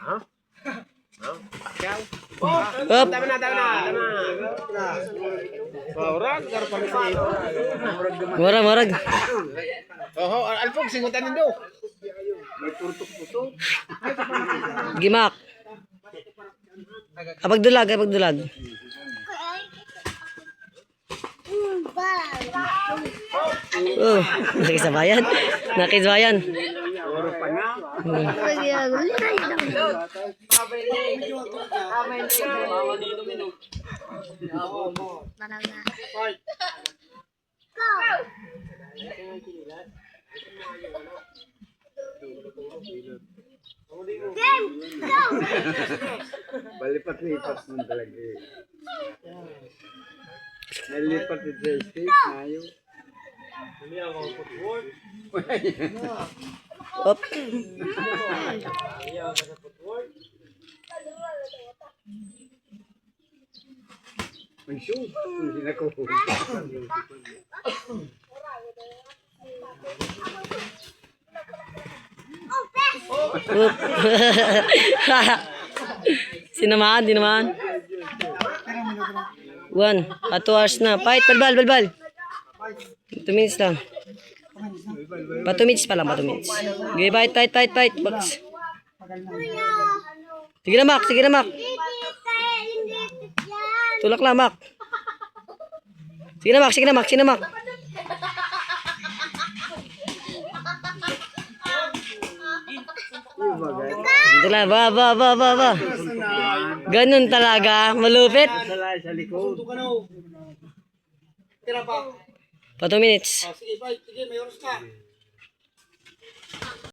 Ha? Up. Tama na. Murag, garpang sa ito. Murag. Oho, alpog, singutan nindo. Gimak. Kapag dulag. Oh, nakisabayan. Balipat-lipat mo talaga eh. Nalipat ni joystick, mayo. Up. May shoot. Hindi na ko. Up. Sinamahan, di naman. 1, 2 hours na. Fight, balbal. 2 minutes lang. 2 minutes pa lang, 2 minutes. Okay, fight. Box. Sige na, Mac. Tulak lang, Mac. Sige na, Mac. Ito lang, ba. Ganun talaga, malupit. Sa likod. Pa 2 minutes. Sige, may oras ka.